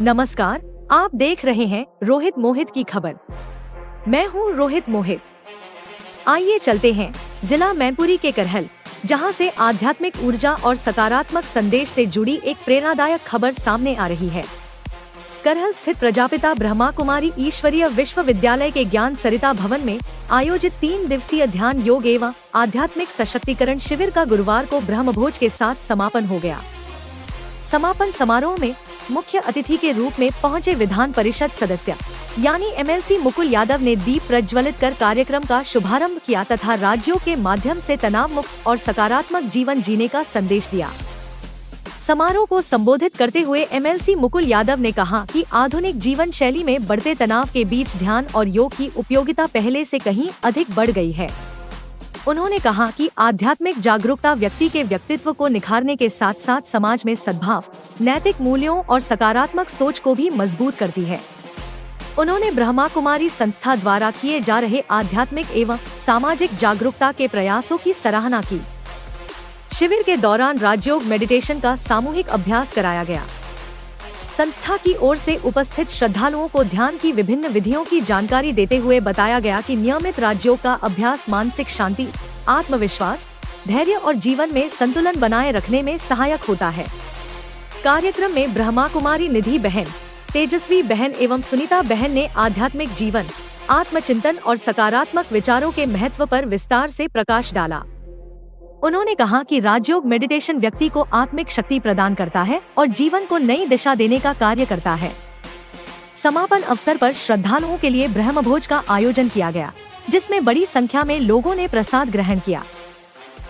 नमस्कार, आप देख रहे हैं रोहित मोहित की खबर। मैं हूं रोहित मोहित। आइए चलते हैं जिला मैनपुरी के करहल, जहां से आध्यात्मिक ऊर्जा और सकारात्मक संदेश से जुड़ी एक प्रेरणादायक खबर सामने आ रही है। करहल स्थित प्रजापिता ब्रह्मा कुमारी ईश्वरीय विश्वविद्यालय के ज्ञान सरिता भवन में आयोजित 3 दिवसीय ध्यान योग एवं आध्यात्मिक सशक्तिकरण शिविर का गुरुवार को ब्रह्मभोज के साथ समापन हो गया। समापन समारोह में मुख्य अतिथि के रूप में पहुंचे विधान परिषद सदस्य यानी MLC मुकुल यादव ने दीप प्रज्वलित कर कार्यक्रम का शुभारंभ किया तथा राज्यों के माध्यम से तनाव मुक्त और सकारात्मक जीवन जीने का संदेश दिया। समारोह को संबोधित करते हुए MLC मुकुल यादव ने कहा कि आधुनिक जीवन शैली में बढ़ते तनाव के बीच ध्यान और योग की उपयोगिता पहले से कहीं अधिक बढ़ गई है। उन्होंने कहा कि आध्यात्मिक जागरूकता व्यक्ति के व्यक्तित्व को निखारने के साथ साथ समाज में सद्भाव, नैतिक मूल्यों और सकारात्मक सोच को भी मजबूत करती है। उन्होंने ब्रह्मा कुमारी संस्था द्वारा किए जा रहे आध्यात्मिक एवं सामाजिक जागरूकता के प्रयासों की सराहना की। शिविर के दौरान राजयोग मेडिटेशन का सामूहिक अभ्यास कराया गया। संस्था की ओर से उपस्थित श्रद्धालुओं को ध्यान की विभिन्न विधियों की जानकारी देते हुए बताया गया कि नियमित राजयोग का अभ्यास मानसिक शांति, आत्मविश्वास, धैर्य और जीवन में संतुलन बनाए रखने में सहायक होता है। कार्यक्रम में ब्रह्मा कुमारी निधि बहन, तेजस्वी बहन एवं सुनीता बहन ने आध्यात्मिक जीवन, आत्मचिंतन और सकारात्मक विचारों के महत्व पर विस्तार से प्रकाश डाला। उन्होंने कहा कि राजयोग मेडिटेशन व्यक्ति को आत्मिक शक्ति प्रदान करता है और जीवन को नई दिशा देने का कार्य करता है। समापन अवसर पर श्रद्धालुओं के लिए ब्रह्मभोज का आयोजन किया गया, जिसमें बड़ी संख्या में लोगों ने प्रसाद ग्रहण किया।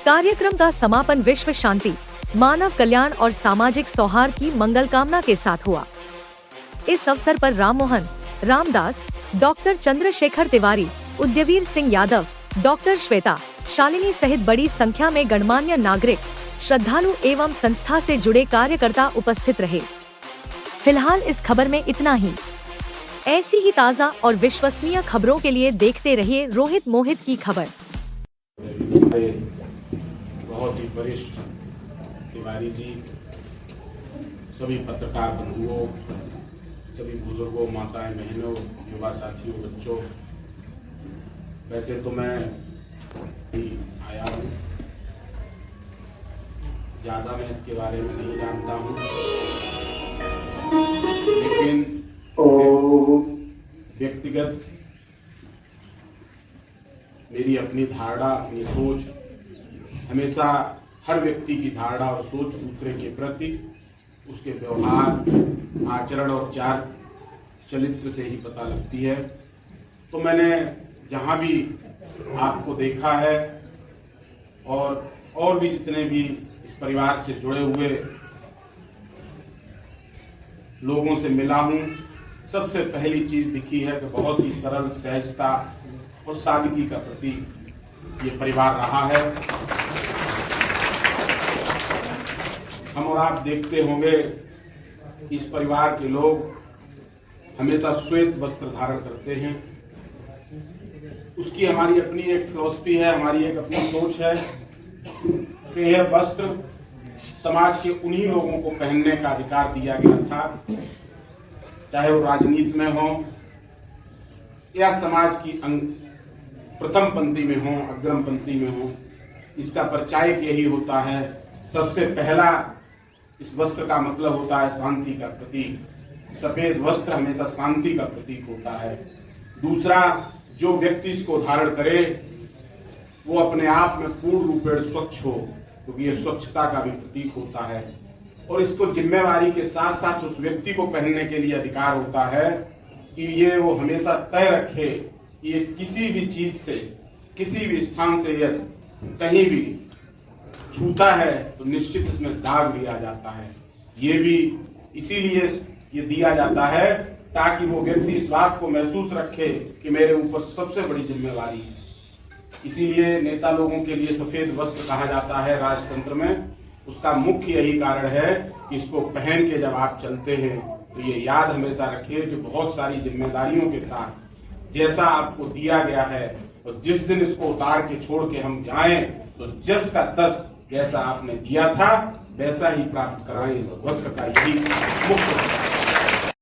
कार्यक्रम का समापन विश्व शांति, मानव कल्याण और सामाजिक सौहार्द की मंगल कामना के साथ हुआ। इस अवसर पर राममोहन, रामदास, डॉक्टर चंद्रशेखर तिवारी, उद्यवीर सिंह यादव, डॉक्टर श्वेता, शालिनी सहित बड़ी संख्या में गणमान्य नागरिक, श्रद्धालु एवं संस्था से जुड़े कार्यकर्ता उपस्थित रहे। फिलहाल इस खबर में इतना ही। ऐसी ही ताज़ा और विश्वसनीय खबरों के लिए देखते रहिए रोहित मोहित की खबर। बहुत ही वरिष्ठ तिवारी जी, सभी पत्रकार बंधुओं, सभी बुजुर्गों, माताएं, बहनों, युवा साथियों, बच्चों, वैसे तो मैं आया हूँ, ज़्यादा मैं इसके बारे में नहीं जानता हूँ, लेकिन व्यक्तिगत मेरी अपनी धारणा, अपनी सोच, हमेशा हर व्यक्ति की धारणा और सोच दूसरे के प्रति उसके व्यवहार, आचरण और चार चरित्र से ही पता लगती है। तो मैंने जहाँ भी आपको देखा है और भी जितने भी इस परिवार से जुड़े हुए लोगों से मिला हूँ, सबसे पहली चीज दिखी है कि बहुत ही सरल, सहजता और सादगी का प्रतीक ये परिवार रहा है। हम और आप देखते होंगे इस परिवार के लोग हमेशा श्वेत वस्त्र धारण करते हैं। उसकी हमारी अपनी एक फिलॉसफी है, हमारी एक अपनी सोच है कि यह वस्त्र समाज के उन्हीं लोगों को पहनने का अधिकार दिया गया था, चाहे वो राजनीति में हो या समाज की प्रथम पंक्ति में हो, अग्रम पंक्ति में हो। इसका परिचायक यही होता है। सबसे पहला इस वस्त्र का मतलब होता है शांति का प्रतीक। सफेद वस्त्र हमेशा शांति का प्रतीक होता है। दूसरा, जो व्यक्ति इसको धारण करे वो अपने आप में पूर्ण रूपेण स्वच्छ हो, क्योंकि ये स्वच्छता का भी प्रतीक होता है। और इसको जिम्मेवारी के साथ साथ उस व्यक्ति को पहनने के लिए अधिकार होता है कि ये वो हमेशा तय रखे कि ये किसी भी चीज से, किसी भी स्थान से यदि कहीं भी छूता है तो निश्चित इसमें दाग लिया जाता है। ये भी इसीलिए ये दिया जाता है ताकि वो व्यक्ति इस बात को महसूस रखे कि मेरे ऊपर सबसे बड़ी जिम्मेवारी है। इसीलिए नेता लोगों के लिए सफेद वस्त्र कहा जाता है राजतंत्र में। उसका मुख्य यही कारण है कि इसको पहन के जब आप चलते हैं तो ये याद हमेशा रखिए कि बहुत सारी जिम्मेदारियों के साथ जैसा आपको दिया गया है, और जिस दिन इसको उतार के छोड़ के हम जाएं तो 10 का 10 जैसा आपने दिया था वैसा ही प्राप्त कराएं। इस वस्त्र का यही मुख्य